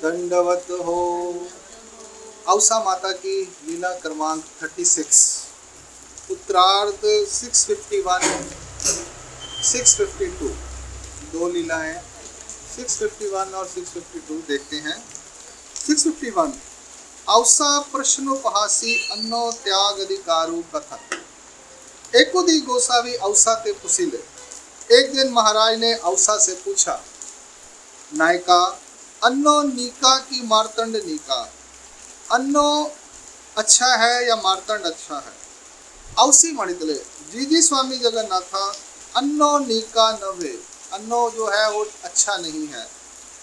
दंडवत हो। औसा माता की लीला क्रमांक 36 उत्तरार्ध 651 652 दो लीला है। 651 और 652 देखते हैं। 651 औसा प्रश्नोपहासी अन्नो त्याग अधिकारु कथन। एकोदी गोसावी औसा ते पुसिले। एक दिन महाराज ने औसा से पूछा, नायका अन्नो नीका की मार्तंड नीका, अन्नो अच्छा है या मार्तंड अच्छा है। औसी मणितले जीजी स्वामी जगन्नाथा अन्नो नीका नवे, अन्नो जो है वो अच्छा नहीं है,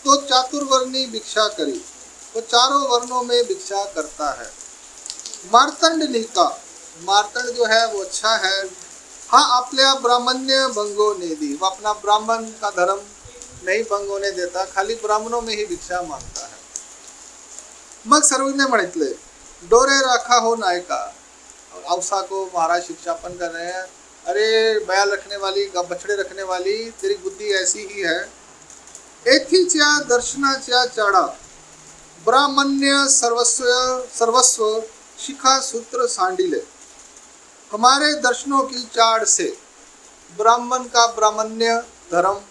तो चातुर्वर्णी भिक्षा करी, वो चारों वर्णों में भिक्षा करता है। मार्तंड नीका, मार्तंड जो है वो अच्छा है। हाँ आपल्या ब्राह्मण्य भंगो ने दी, वो अपना ब्राह्मण का धर्म नहीं भंग होने देता, खाली ब्राह्मणों में ही भिक्षा मांगता है। मग सर्वज्ञ मणितले डोरे रखा हो नायका। औसा को महाराज शिक्षापन कर रहे हैं, अरे बैल रखने वाली, बछड़े रखने वाली, तेरी बुद्धि ऐसी ही है। एथी च्या दर्शनाच्या चाड़ा, ब्राह्मण्य सर्वस्व सर्वस्व शिखा सूत्र सांडिले। हमारे दर्शनों की चाड़ से ब्राह्मण का ब्राह्मण्य धर्म,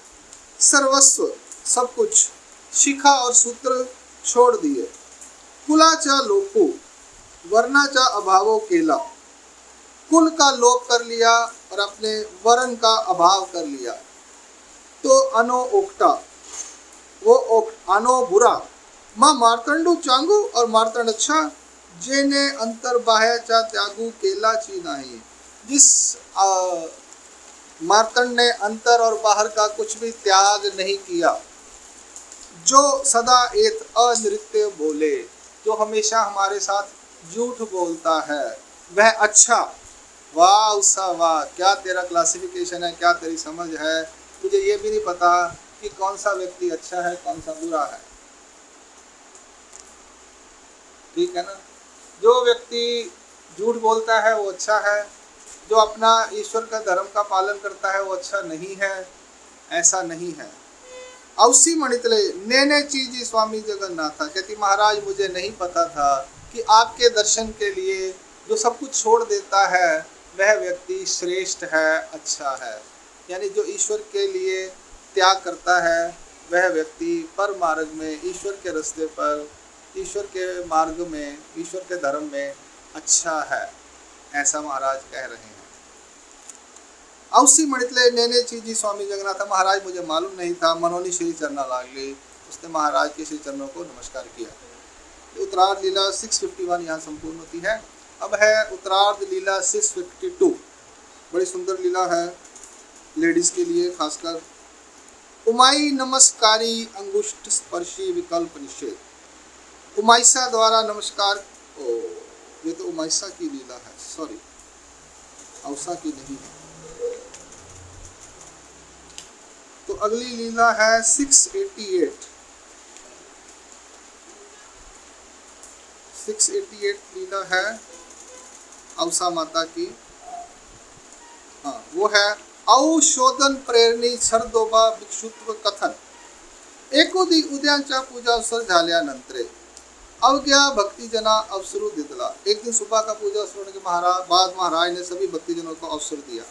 सर्वस्व सब कुछ, शिखा और सूत्र छोड़ दिए। कुलाचा लोपो, वर्णाचा अभावो केला, कुल का लोप कर लिया और अपने वर्ण का अभाव कर लिया। तो अनो ओक्टा, वो अनो बुरा, माँ मार्तंडु चांगू और मार्तंड अच्छा, जेने अंतर बाह्यचा त्यागू केला ची नहीं। जिस मार्तंड ने अंतर और बाहर का कुछ भी त्याग नहीं किया, जो सदा एक अनृत्य बोले, जो हमेशा हमारे साथ झूठ बोलता है, वह अच्छा। वाह उषा वाह, क्या तेरा क्लासिफिकेशन है, क्या तेरी समझ है। तुझे ये भी नहीं पता कि कौन सा व्यक्ति अच्छा है कौन सा बुरा है, ठीक है ना। जो व्यक्ति झूठ बोलता है वो अच्छा है, जो अपना ईश्वर का धर्म का पालन करता है वो अच्छा नहीं है, ऐसा नहीं है। औसी मणितले नेने चीजी स्वामी जगन्नाथा, कहती महाराज मुझे नहीं पता था कि आपके दर्शन के लिए जो सब कुछ छोड़ देता है वह व्यक्ति श्रेष्ठ है, अच्छा है। यानी जो ईश्वर के लिए त्याग करता है वह व्यक्ति पर मार्ग में, ईश्वर के रास्ते पर, ईश्वर के मार्ग में, ईश्वर के धर्म में अच्छा है, ऐसा महाराज कह रहे हैं। औसी मणितले नेने चीजी स्वामी जगन्नाथ, महाराज मुझे मालूम नहीं था। मनोनी श्री चरणा लागले, उसने महाराज के श्री चरणों को नमस्कार किया। उत्तरार्ध लीला 651 यहाँ संपूर्ण होती है। अब है उत्तरार्ध लीला 652, बड़ी सुंदर लीला है लेडीज के लिए खासकर। उमाई नमस्कारी अंगुष्ठ स्पर्शी विकल्प निषेध। उमाइसा द्वारा नमस्कार, ओ ये तो उमाइसा की लीला है, सॉरी औसा की नहीं है। तो अगली लीला है 688 लीला है औसा माता की। हाँ वो है औशोधन प्रेरणी छरदोबा भिक्षुत्व कथन। एकोदी उद्यांच्या पूजा अवसर झाल्यानंतर अवज्ञा भक्तिजना अवसरू दिदला। एक दिन सुबह का पूजा अवसर होने के बाद महाराज ने सभी भक्तिजनों को अवसर दिया।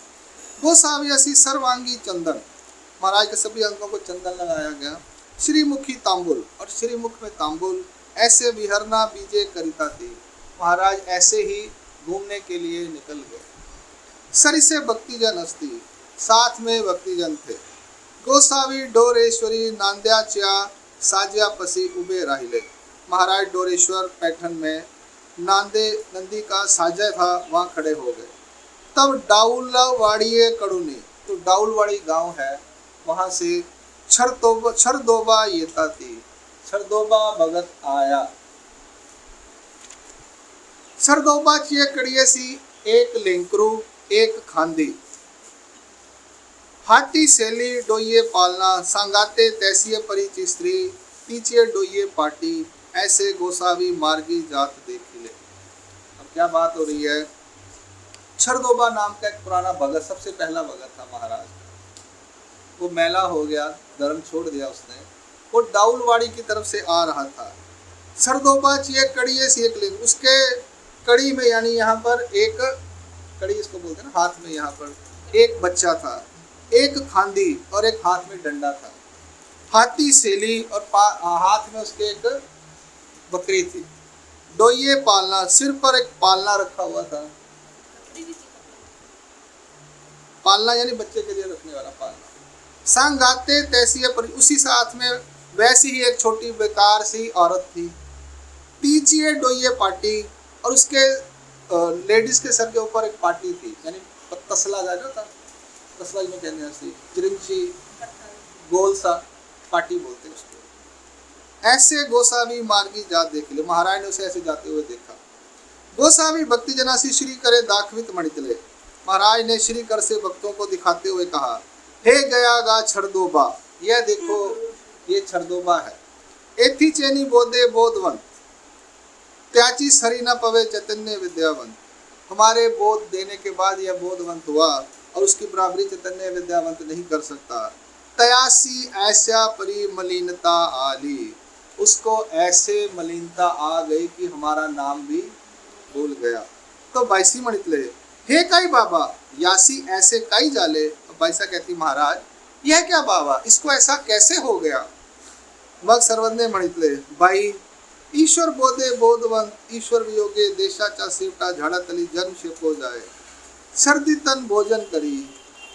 गोसाव्यासी सर्वांगी चंदन, महाराज के सभी अंगों को चंदन लगाया गया। श्रीमुखी तांबुल, और श्रीमुख में तांबुल, ऐसे विहरना बीजे करिता थी, महाराज ऐसे ही घूमने के लिए निकल गए। सरी से भक्तिजन अस्ति, साथ में भक्तिजन थे। गोसावी डोरेश्वरी नांद्याच्या साज्यापसी उबे राहिले। महाराज डोरेश्वर पैठन में नांदे नंदी का साजा था, वहाँ खड़े हो गए। तब डाउलवाड़िये कड़ुनी, तो डाउलवाड़ी गांव है, वहाँ से छरदोबा येता थी, छरदोबा भगत आया। छरदोबा चिये कड़िये सी, एक लेंकरू एक खांदी। हाथी सैली डोइये पालना, सांगाते तैसिये परिची स्त्री, तीचिये डोइये पाटी, ऐसे गोसावी मार्गी जात देखी ले। अब क्या बात हो रही है, छरदोबा नाम का एक पुराना भगत, सबसे पहला भगत था महाराज का। वो मैला हो गया, धर्म छोड़ दिया उसने, वो डाउलवाड़ी की तरफ से आ रहा था। सरदोबा एक कड़ी है सी एक लिंग, उसके कड़ी में यानी यहाँ पर एक कड़ी इसको बोलते हैं ना, हाथ में यहाँ पर एक बच्चा था, एक खांदी और एक हाथ में डंडा था। हाथी सेली और हाथ में उसके एक बकरी थी। डोइये पालना, सिर पर एक पालना रखा हुआ था। पालना यानी बच्चे के लिए रखने वाला पालना। संगाते तैसी पर उसी साथ में वैसी ही एक छोटी बेकार सी औरत थी। तीचिए डोइये पाटी और उसके लेडीज के सर के ऊपर एक पाटी थी, यानी तसला जो था, तसला में कहने ऐसी चिरंची गोल सा पाटी बोलते उसको। ऐसे गोसावी मार्गी जात देख ले, महाराज ने उसे ऐसे जाते हुए देखा। गोसावी भक्ति जनासी श्री करे दाखवित मणितले, महाराज ने श्री कर से भक्तों को दिखाते हुए कहा, हे गया गा छरदोबा, यह देखो ये छरदोबा है। एथी चैनी बोधे बोधवंत, त्याची सरी न पवे चैतन्य विद्यावंत, हमारे बोध देने के बाद यह बोधवंत हुआ और उसकी बराबरी चैतन्य विद्यावंत नहीं कर सकता। तयासी ऐसा परी मलिनता आली, उसको ऐसे मलिनता आ गई कि हमारा नाम भी भूल गया। तो बाईसी मणितले, हे काई बाबा, यासी ऐसे काई जाले। बाईसा कहती, महाराज यह क्या बाबा, इसको ऐसा कैसे हो गया। मग सर्वज्ञ मणितले, बाई ईश्वर बोधे बोधवंत, ईश्वर वियोगे देशाचा सेवटा झाड़ा तली जन्म शेपो जाए। सर्दी तन भोजन करी,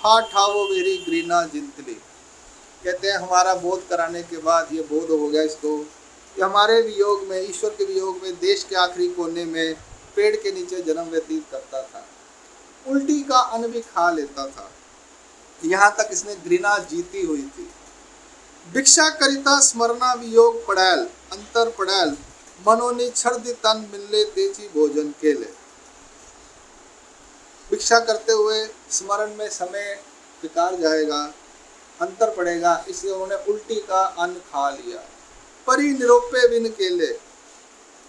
हा ठावो वेरी ग्रीना जिंतली। कहते हैं हमारा बोध कराने के बाद ये बोध हो गया इसको कि हमारे वियोग में, ईश्वर के वियोग में देश के आखिरी कोने में पेड़ के नीचे जन्म व्यतीत करता था, उल्टी का अन्न भी खा लेता था, यहाँ तक इसने घृणा जीती हुई थी। भिक्षा करिता स्मरणा वियोग पड़ैल, अंतर पड़ैल, मनोनी छर्द तन मिलले तेजी भोजन केले। भिक्षा करते हुए स्मरण में समय बेकार जाएगा, अंतर पड़ेगा, इसलिए उन्होंने उल्टी का अन्न खा लिया। परी निरोपे विन केले,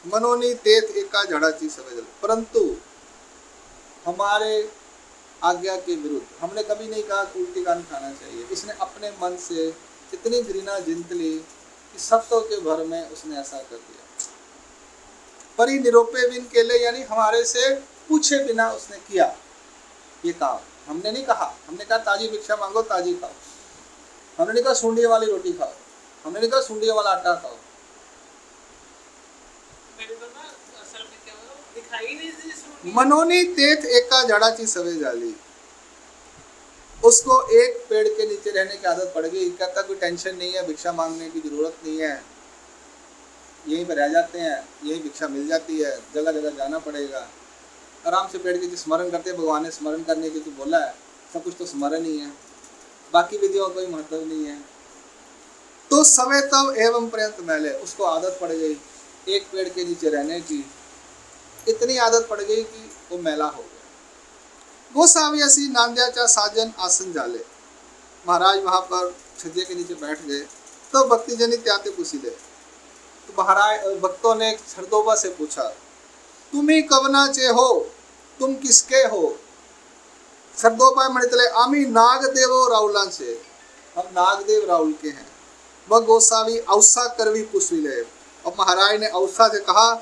मनोनी तेत एका झड़ाची सवेदल, परंतु हमारे आज्ञा के विरुद्ध हमने कभी नहीं कहा कि उल्टी का अन्न खाना चाहिए। इसने अपने मन से इतनी घृणा जिंत ली कि सत्यों के भर में उसने ऐसा कर दिया। परी निरोपे विन केले यानी हमारे से पूछे बिना उसने किया ये काम। हमने नहीं कहा, हमने कहा ताजी भिक्षा मांगो, ताजी खाओ। हमने नहीं कहा सूंडी वाली रोटी खाओ, हमने नहीं कहा सूंडी वाला आटा खाओ। मनोनी तेथ एका जड़ाची सवे जाली, उसको एक पेड़ के नीचे रहने की आदत पड़ गई। कहता कोई टेंशन नहीं है, भिक्षा मांगने की जरूरत नहीं है, यहीं पर रह जाते हैं, यही भिक्षा मिल जाती है, जगह जगह जाना पड़ेगा। आराम से पेड़ के स्मरण करते, भगवान ने स्मरण करने की तो बोला है, सब कुछ तो स्मरण ही है, बाकी विधियों का कोई महत्व नहीं है। तो सवे तव एवं पर्यंत मैले, उसको आदत पड़ गई एक पेड़ के नीचे रहने की, इतनी आदत पड़ गई कि वो मैला हो गया। गोसावियासी नांद्याचा साजन आसन जाले, महाराज वहाँ पर छज्जे के नीचे बैठ गए। तो भक्तिजनी त्याते पुसीले, तो महाराज भक्तों ने छरदोबा से पूछा, तुम ही कवना चे हो, तुम किसके हो। छरदोबा मणितले, आमी नागदेवो राउलां से, हम नागदेव राहुल के हैं। वह गोसावी औसा करवी पुसीले, और महाराज ने औसा से कहा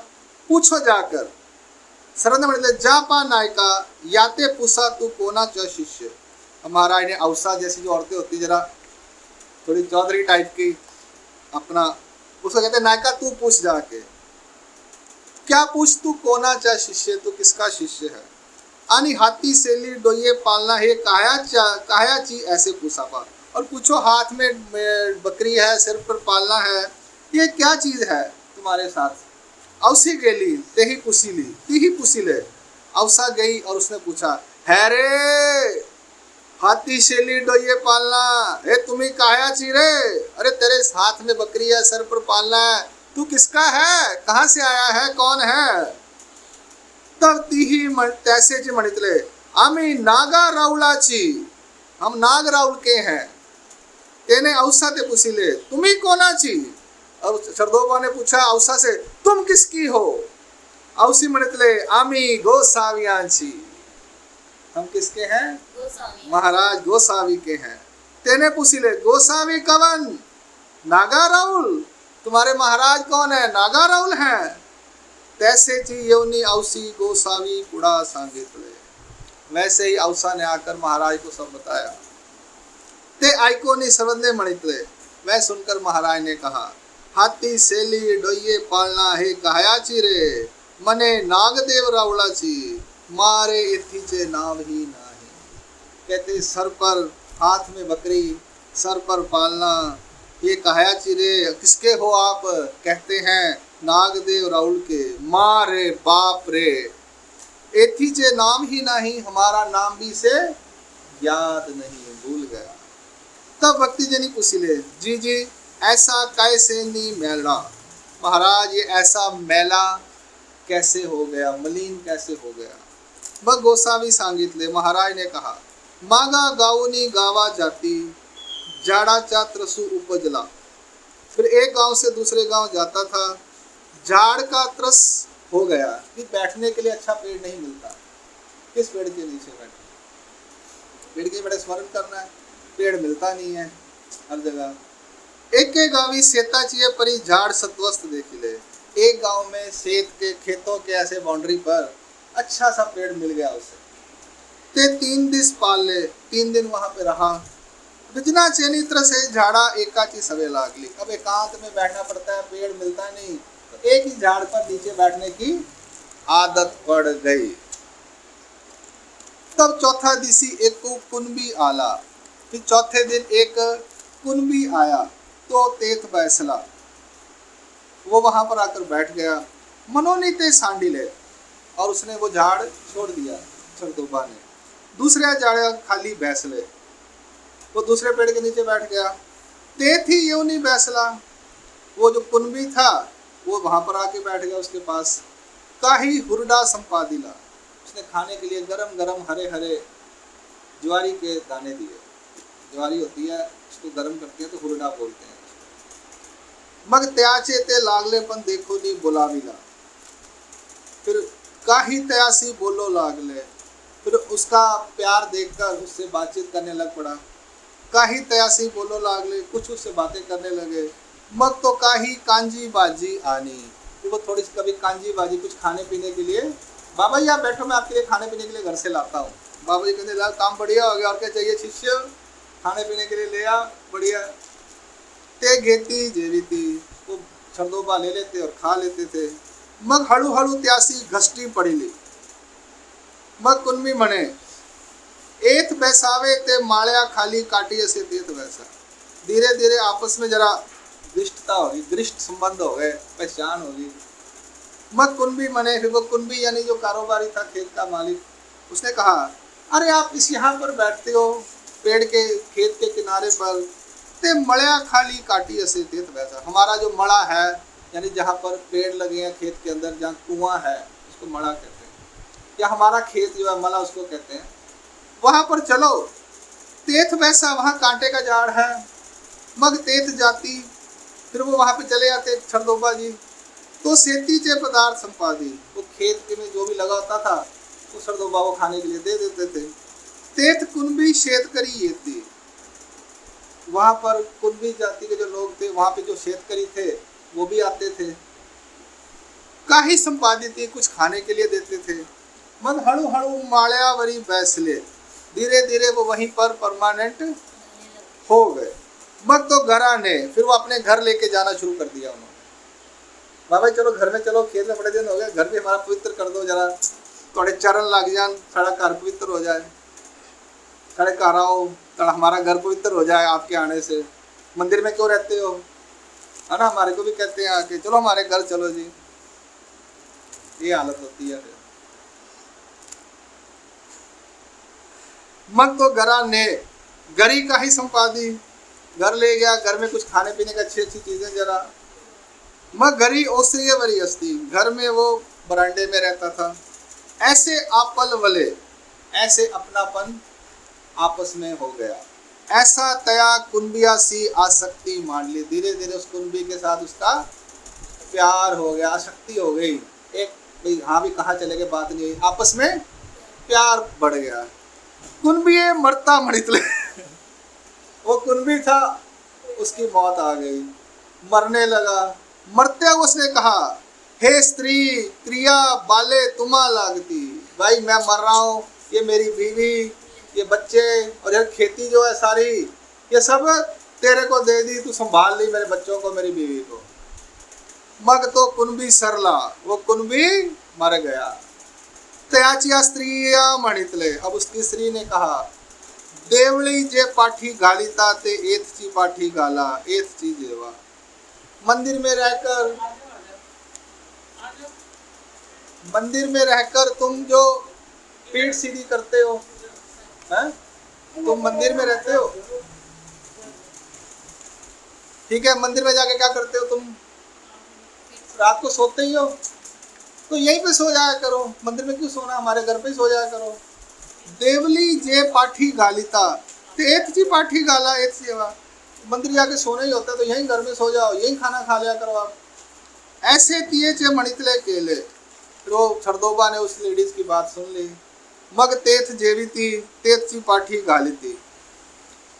पूछो जाकर। सरन मणितले, जापा नायका याते पूछा तू कोना च शिष्य। महाराज ने औसा जैसी जो औरतें होती जरा थोड़ी चौधरी टाइप की अपना, उसको कहते नायका तू पूछ जाके, क्या पूछ तू कोना चा शिष्य, तू किसका शिष्य है। आनी हाथी सेली डोइये पालना है, काया ची ऐसे पूछा पा, और पूछो हाथ में बकरी है, सिर पर पालना है, ये क्या चीज है तुम्हारे साथ। औसी गेली तेही पुसीली, तीही पुसीले। औसा गई और उसने पूछा, है रे हाथी शेली डोइये पालना, हे तुम्ही काया ची रे, अरे तेरे हाथ में बकरी है, सर पर पालना है, तू किसका है, कहाँ से आया है, कौन है। तब तीही तैसे ची मणितले, आमी नागा राउलाची, हम नाग राउल के हैं। तेने औसा ते पुसीले, तुम्ही कोणाची। और छरदोबा ने पूछा औसा से, तुम किसकी हो। औसी मणितले, आमी गोसावियांची, हम किसके हैं, महाराज गोसावी के हैं। तेने पुसीले, गोसावी कवन, नागा राहुल, तुम्हारे महाराज कौन है? नागा राहुल हैं। तैसे ची यौनी औसी गोसावी पुड़ा सांगितले। वैसे ही औसा ने आकर महाराज को सब बताया। ते आइको ने सबंदे मणितले। वह सुनकर महाराज ने कहा, हाथी सेली डोइये पालना है कहायाची रे, मने नागदेव रावलाची, मारे इथीचे नाव ही नाही। कहते सर पर हाथ में बकरी, सर पर पालना, ये कहायाची रे, किसके हो आप? कहते हैं नागदेव राहुल के। मारे बाप रे, एथीचे नाम ही नहीं, हमारा नाम भी से याद नहीं, भूल गया। तब भक्ति जनी पूछिले, जी जी ऐसा कैसे नहीं मैला? महाराज ये ऐसा मैला कैसे हो गया, मलिन कैसे हो गया? मग गोसावी सांगितले। महाराज ने कहा, मागा गावनी गावा जाती, झाडाचा त्रसू उपजला। फिर एक गांव से दूसरे गांव जाता था, झाड़ का त्रस हो गया कि बैठने के लिए अच्छा पेड़ नहीं मिलता। किस पेड़ के नीचे बैठे? पेड़ के बड़े स्मरण करना है, पेड़ मिलता नहीं है हर जगह। एक के गावी सेता चाहिए परी झाड़ सत्वस्त देखिले। एक गांव में सेत के खेतों के ऐसे बाउंड्री पर अच्छा सा पेड़ मिल गया उसे। ते 3 दिन पाल ले, 3 दिन वहां पे रहा। बिजना चेनित्र से झाड़ा एकाची सवे लागली। अब एकांत में बैठना पड़ता है, पेड़ मिलता नहीं, तो एक ही झाड़ पर नीचे बैठने की आदत पड़ गई। तब चौथा दिसी एक कुनबी आला। फिर चौथे दिन एक कुनबी आया तो तेथ बैसला, वो वहां पर आकर बैठ गया। मनोनीते सांडिले, और उसने वो झाड़ छोड़ दिया छरदोबा ने। दूसरा झाड़ खाली बैसले, वो दूसरे पेड़ के नीचे बैठ गया। तेथ ही योनी बैसला, वो जो कुनबी था वो वहां पर आके बैठ गया उसके पास। काही हुरडा संपादिला, उसने खाने के लिए गरम गरम हरे हरे ज्वारी के दाने दिए। ज्वारी होती है, उसको गरम करते हैं तो हुरडा बोलते हैं। मग त्याचे ते लागलेपन देखो नी बोलाविला। फिर काही तयासी बोलो लागले, फिर उसका प्यार देखकर उससे बातचीत करने लग पड़ा। काही तयासी बोलो लागले, कुछ उससे बातें करने लगे। मग तो काही कांजी बाजी आनी, फिर वो थोड़ी सी कभी कांजी बाजी कुछ खाने पीने के लिए, बाबा जी आप बैठो मैं आपके लिए खाने पीने के लिए घर से लाता हूँ। बाबा जी कहते ला काम बढ़िया हो गया, और क्या चाहिए शिष्य? खाने पीने के लिए ले आ, बढ़िया। ते घेती जेवीती, वो छरदोबा ले लेते और खा लेते थे। मग हड़ू हड़ू त्यासी घसटी पड़ी ली। मग कुनबी मने एथ बैसावे ते माळ्या खाली काटिए से तेथ बैसा। धीरे धीरे आपस में जरा घृष्टता होगी, घृष्ट संबंध हो गए, पहचान होगी। मग कुनबी मने, फिर वो कुनबी यानी जो कारोबारी था, खेत का मालिक, उसने कहा, अरे आप इस यहाँ पर बैठते हो पेड़ के खेत के किनारे पर, ते मड़िया खाली काटी ऐसे तेथ वैसा। हमारा जो मड़ा है, यानी जहाँ पर पेड़ लगे हैं खेत के अंदर, जहाँ कुआं है उसको मड़ा कहते हैं, या हमारा खेत जो है मला उसको कहते हैं, वहाँ पर चलो। तेथ वैसा, वहाँ कांटे का झाड़ है। मग तेथ जाती, फिर वो वहाँ पे चले जाते छरदोबा जी। तो सेती चे पदार्थ संपादी, वो खेत में जो भी लगा होता था वो छरदोबा को खाने के लिए दे देते थे। तेथ कुनबी शेतकरी ये थी, वहाँ पर कुनबी जाति के जो लोग थे, वहाँ पे जो शेतकरी थे वो भी आते थे। काही संपादित कुछ खाने के लिए देते थे। मन हड़ू हड़ू माळ्यावरी बैसले, धीरे धीरे वो वहीं पर परमानेंट हो गए। मग तो घरा ने, फिर वो अपने घर लेके जाना शुरू कर दिया उन्होंने। बाबा चलो घर में चलो, खेत में बड़े दिन हो गए, घर भी हमारा पवित्र कर दो जरा, थोड़े चरण लग जान, सारा घर पवित्र हो जाए, सारे घर आओ, थोड़ा हमारा घर पवित्र हो जाए आपके आने से। मंदिर में क्यों रहते हो, है ना? हमारे को भी कहते हैं आके, चलो हमारे घर चलो जी। ये हालत होती है। मग तो घरा ने, गरी का ही संपादी, घर ले गया, घर में कुछ खाने पीने का अच्छी अच्छी चीजें जरा। मग घरी ओसरिय वरी अस्ती, घर में वो बरांडे में रहता था। ऐसे आपल वले, ऐसे अपनापन आपस में हो गया। ऐसा तया कुनबिया सी आसक्ति मान ली, धीरे धीरे उस कुनबी के साथ उसका प्यार हो गया, आसक्ति हो गई। एक भाई हाँ भी कहाँ चले गए बात नहीं हुई, आपस में प्यार बढ़ गया। कुनबी मरता मणितले वो कुनबी था, उसकी मौत आ गई, मरने लगा। मरते हुए उसने कहा, हे स्त्री क्रिया बाले तुमा लागती, भाई मैं मर रहा हूँ, ये मेरी बीवी, ये बच्चे और ये खेती जो है सारी, ये सब तेरे को दे दी, तू संभाल ली मेरे बच्चों को, मेरी बीवी को। मग तो कुनबी सरला, वो कुनबी मर गया। त्याचिया स्त्रिया मणितले, अब उसकी स्त्री ने कहा, देवली जे पाठी गालिता ते एथची पाठी गाला एथची जेवा। मंदिर में रहकर तुम जो पीठ सीधी करते हो, हैं? तुम मंदिर में रहते हो, ठीक है, मंदिर में जाके क्या करते हो तुम? रात को सोते ही हो, तो यहीं पे सो जाया करो, मंदिर में क्यों सोना, हमारे घर पे ही सो जाया करो। देवली जे पाठी गालिता ते एथची पाठी गाला एथची जेवा, मंदिर जाके सोना ही होता है, तो यहीं घर में सो जाओ, यहीं खाना खा लिया करो आप। ऐसे किए चे मणितले केले। तो छरदोबा ने उस लेडीज की बात सुन ली। मग तेथ जेवी थी तेथची पाठी गाली थी,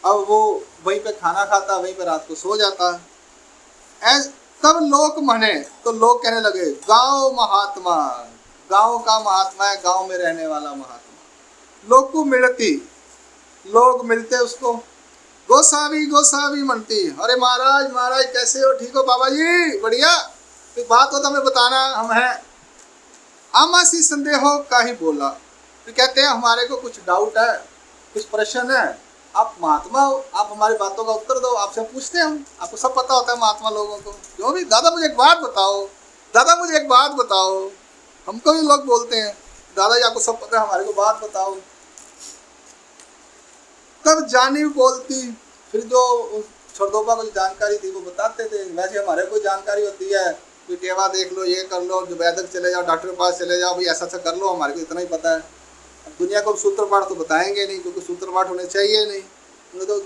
अब वो वहीं पे खाना खाता, वहीं पे रात को सो जाता। तब लोग मने, तो लोग कहने लगे, गांव महात्मा, गांव का महात्मा है, गांव में रहने वाला महात्मा। लोग को मिलती, लोग मिलते उसको, गोसावी गोसावी मनती, अरे महाराज महाराज कैसे हो, ठीक हो बाबा जी, बढ़िया, कोई बात हो तो हमें बताना, हम हैं। आमासी संदेहो का ही बोला, तो कहते हैं हमारे को कुछ डाउट है, कुछ प्रश्न है, आप महात्मा हो, आप हमारी बातों का उत्तर दो, आपसे पूछते हैं हम, आपको सब पता होता है महात्मा लोगों को, जो भी। दादा मुझे एक बात बताओ, दादा मुझे एक बात बताओ, हमको भी लोग बोलते हैं, दादाजी आपको सब पता है, हमारे को बात बताओ। तब जानी बोलती, फिर जो छरदोबा को जो जानकारी थी वो बताते थे। वैसे हमारे को जानकारी होती है, कोई टेवा देख लो, ये कर लो, जो वैद्य चले जाओ, डॉक्टर के पास चले जाओ, भाई ऐसा ऐसा कर लो, हमारे को इतना ही पता है। अब दुनिया को सूत्र पाठ तो बताएंगे नहीं, क्योंकि सूत्र पाठ होने चाहिए नहीं, उन्हें तो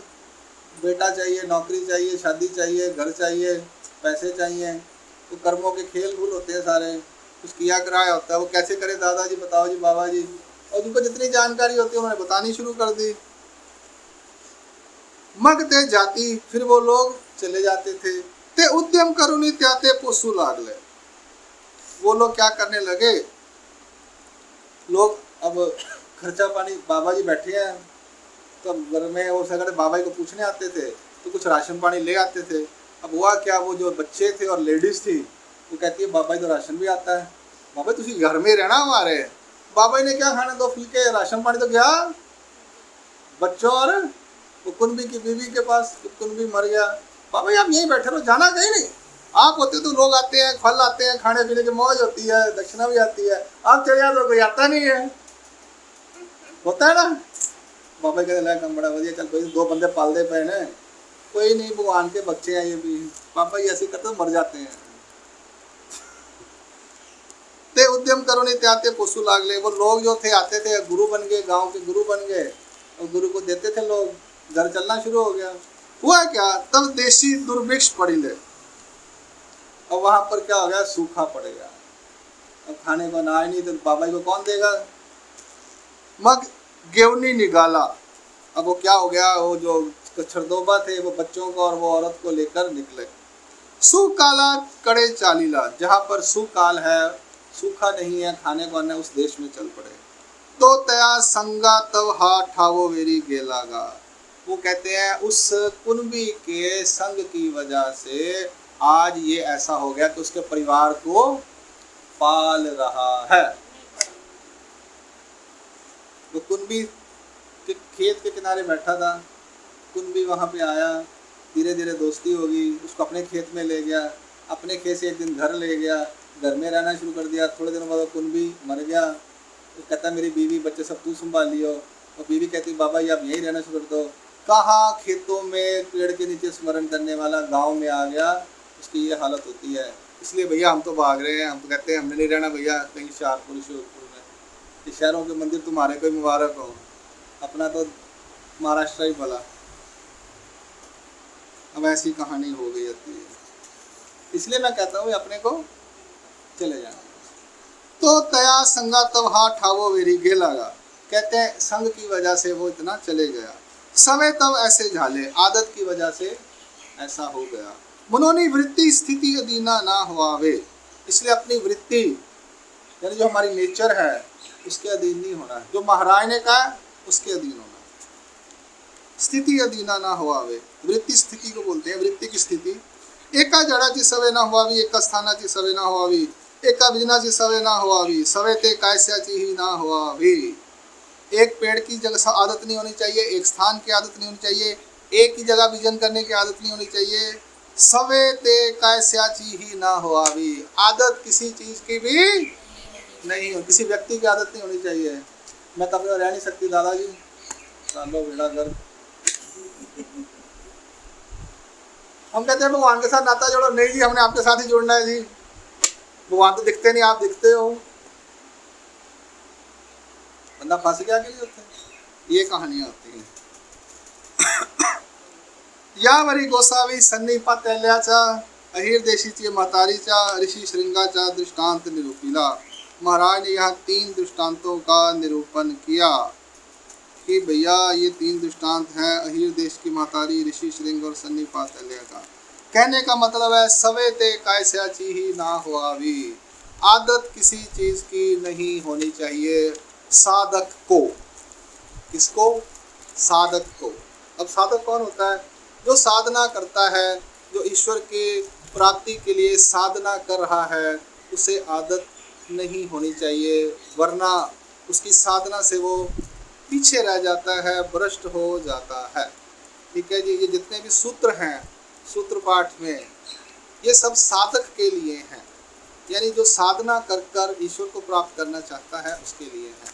बेटा चाहिए, नौकरी चाहिए, शादी चाहिए, घर चाहिए, पैसे चाहिए, तो कर्मों के खेल भूल होते हैं सारे, कुछ किया कराया होता है, वो कैसे करे दादाजी बताओ जी, बाबा जी। और जिनको जितनी जानकारी होती है उन्होंने बतानी शुरू कर दी। मग ते जाती, फिर वो लोग चले जाते थे। ते उद्यम करुनी त्याते पोसू लागले, वो लोग क्या करने लगे, लोग अब खर्चा पानी, बाबा जी बैठे हैं तो घर में, वो सगड़े बाबा जी को पूछने आते थे, तो कुछ राशन पानी ले आते थे। अब हुआ क्या, वो जो बच्चे थे और लेडीज थी, वो कहती है बाबा जी तो राशन भी आता है, बाबा तुसी घर में रहना हमारे। बाबा जी ने क्या खाना, 2 फुलके, राशन पानी तो गया बच्चों और वो कुनबी की बीवी के पास, कुनबी मर गया। बाबा जी आप यहीं बैठे रहो, जाना कहीं नहीं, आप होते तो लोग आते हैं, फल आते हैं, खाने पीने की मौज होती है, दक्षिणा भी आती है, आप चले जाते हो, कोई आता नहीं है, होता है ना। बाबा कहते लगा कम बड़ा बढ़िया, चल कोई 2 बंदे पाल दे पे ने, कोई नहीं, भगवान के बच्चे हैं ये भी। पापा जी ऐसे करते मर जाते हैं। ते उद्यम करो नहीं त्याते पशु लागले, वो लोग जो थे आते थे, गुरु बन गए, गांव के गुरु बन गए, और गुरु को देते थे लोग, घर चलना शुरू हो गया। हुआ क्या, तब देशी दुर्भिक्ष पड़ी ले, और वहां पर क्या हो गया, सूखा पड़ गया, अब खाने को अनाज नहीं, तो बाबा जी को कौन देगा। मग गेवनी निकाला, अब वो क्या हो गया, वो जो छरदोबा थे वो बच्चों को और वो औरत को लेकर निकले। सुकाला कड़े चालीला, जहाँ पर सुकाल है, सूखा नहीं है, खाने को अन्न, उस देश में चल पड़े। तो तया संगा तव हा ठावो वेरी गेलागा, वो कहते हैं उस कुनबी के संग की वजह से आज ये ऐसा हो गया कि उसके परिवार को पाल रहा है। वो कुनबी के खेत के किनारे बैठा था, कुनबी वहाँ पे आया, धीरे धीरे दोस्ती होगी, उसको अपने खेत में ले गया, अपने खेत से एक दिन घर ले गया, घर में रहना शुरू कर दिया। थोड़े दिनों बाद कुनबी मर गया, तो कहता मेरी बीवी बच्चे सब तू संभाल लियो, और बीवी कहती बाबा जी आप यहीं रहना शुरू कर दो। कहाँ खेतों में पेड़ के नीचे स्मरण करने वाला गाँव में आ गया, उसकी ये हालत होती है। इसलिए भैया हम तो भाग रहे हैं, हम तो कहते हैं हमने नहीं रहना भैया कहीं शाहपुर शिवपुर में, ये शहरों के मंदिर तुम्हारे को मुबारक हो, अपना तो महाराष्ट्र ही भला। अब ऐसी कहानी हो गई होती है, इसलिए मैं कहता हूँ अपने को चले जाना। तो तया संगा तब हा ठावो वेरी गेलागा, कहते हैं संग की वजह से वो इतना चले गया। समय तब ऐसे झाले, आदत की वजह से ऐसा हो गया। मनोनी वृत्ति स्थिति अधीना ना हुआवे, इसलिए अपनी वृत्ति यानी जो हमारी नेचर है उसके अधीन नहीं होना है। जो महाराज ने कहा उसके अधीन होना। स्थिति अधीना ना हुआवे, वृत्ति स्थिति को बोलते हैं, वृत्ति की स्थिति। एका जड़ाची सवे ना हुआवी, एका स्थानाची सवे ना हुआवी, एका विजनाची सवे ना हुआवी, सवे ते कायस्याची ही ना हुआवी। एक पेड़ की जगह आदत नहीं होनी चाहिए, एक स्थान की आदत नहीं होनी चाहिए, एक ही जगह विजन करने की आदत नहीं होनी चाहिए। सवे ते कायस्याची ही ना हुआवी, आदत किसी चीज की भी नहीं हो, किसी व्यक्ति की आदत नहीं होनी चाहिए। मैं तब रह नहीं सकती दादाजी, लो बेड़ा गर्द। हम कहते हैं भगवान के साथ नाता जोड़ो, नहीं जी हमने आपके साथ ही जोड़ना है जी, भगवान तो दिखते नहीं, आप दिखते हो। बंदा फंस गया के लिए होते हैं, ये कहानियां होती हैं। या वरी गोसावी सन्निपा तैल्याचा अहिर देशीची महतारीचा ऋषि श्रृंगाचा दृष्टांत निरूपिला। महाराज ने यहाँ 3 दृष्टांतों का निरूपण किया कि भैया ये 3 दृष्टांत हैं अहिर देश की महतारी, ऋषि श्रृंग और सन्निपा तैल्या का। कहने का मतलब है सवे ते कायस्याची ही ना हुआवी, आदत किसी चीज की नहीं होनी चाहिए साधक को। किसको? साधक को। अब साधक कौन होता है? जो साधना करता है, जो ईश्वर के प्राप्ति के लिए साधना कर रहा है, उसे आदत नहीं होनी चाहिए, वरना उसकी साधना से वो पीछे रह जाता है, भ्रष्ट हो जाता है। ठीक है जी। ये जितने भी सूत्र हैं सूत्र पाठ में, ये सब साधक के लिए हैं, यानी जो साधना कर कर ईश्वर को प्राप्त करना चाहता है उसके लिए है।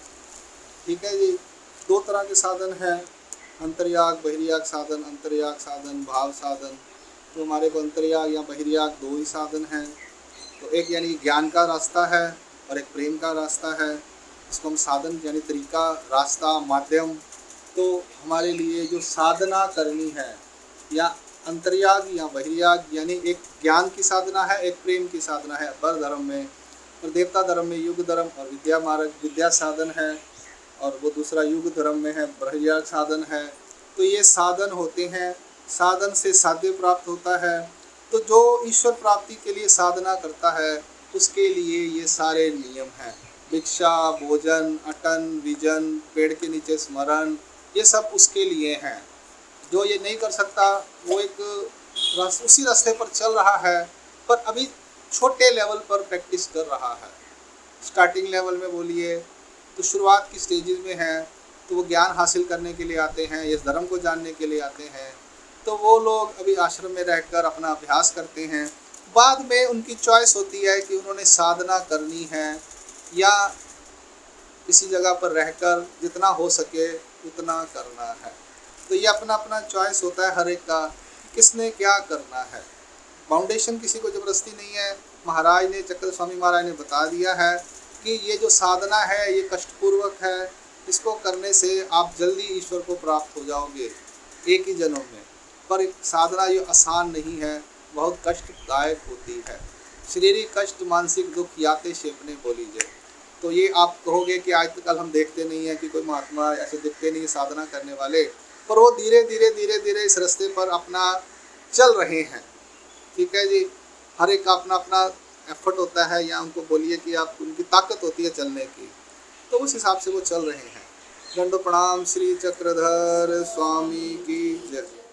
ठीक है जी। 2 तरह के साधन हैं, अंतर्याग बहिर्याग साधन, अंतर्याग साधन, भाव साधन। तो हमारे को अंतर्याग या बहिर्याग 2 ही साधन हैं। तो एक यानी ज्ञान का रास्ता है और एक प्रेम का रास्ता है। इसको हम साधन यानी तरीका, रास्ता, माध्यम। तो हमारे लिए जो साधना करनी है, या अंतर्याग या बहिर्याग, यानी एक ज्ञान की साधना है, एक प्रेम की साधना है बर धर्म में, और देवता धर्म में युग धर्म और विद्या मार्ग विद्या साधन है, और वो दूसरा युग धर्म में है बहिर्याग साधन है। तो ये साधन होते हैं, साधन से साध्य प्राप्त होता है। तो जो ईश्वर प्राप्ति के लिए साधना करता है उसके लिए ये सारे नियम हैं। भिक्षा, भोजन, अटन, विजन, पेड़ के नीचे स्मरण, ये सब उसके लिए हैं। जो ये नहीं कर सकता वो एक उसी रास्ते पर चल रहा है, पर अभी छोटे लेवल पर प्रैक्टिस कर रहा है। स्टार्टिंग लेवल में बोलिए तो शुरुआत की स्टेजेस में है, तो वो ज्ञान हासिल करने के लिए आते हैं, इस धर्म को जानने के लिए आते हैं। तो वो लोग अभी आश्रम में रहकर अपना अभ्यास करते हैं। बाद में उनकी चॉइस होती है कि उन्होंने साधना करनी है या किसी जगह पर रहकर जितना हो सके उतना करना है। तो ये अपना अपना चॉइस होता है हर एक का, किसने क्या करना है। फाउंडेशन किसी को ज़बरदस्ती नहीं है। महाराज ने, चक्र स्वामी महाराज ने बता दिया है कि ये जो साधना है ये कष्टपूर्वक है, इसको करने से आप जल्दी ईश्वर को प्राप्त हो जाओगे एक ही जन्म में। पर साधना ये आसान नहीं है, बहुत कष्टदायक होती है। शारीरिक कष्ट, मानसिक दुख याते शेपने बोलीजिए। तो ये आप कहोगे कि आज कल हम देखते नहीं हैं कि कोई महात्मा ऐसे दिखते नहीं साधना करने वाले, पर वो धीरे धीरे इस रास्ते पर अपना चल रहे हैं। ठीक है जी। हर एक का अपना अपना एफर्ट होता है, या उनको बोलिए कि आप उनकी ताकत होती है चलने की, तो उस हिसाब से वो चल रहे हैं। दंडो प्रणाम। श्री चक्रधर स्वामी की जय।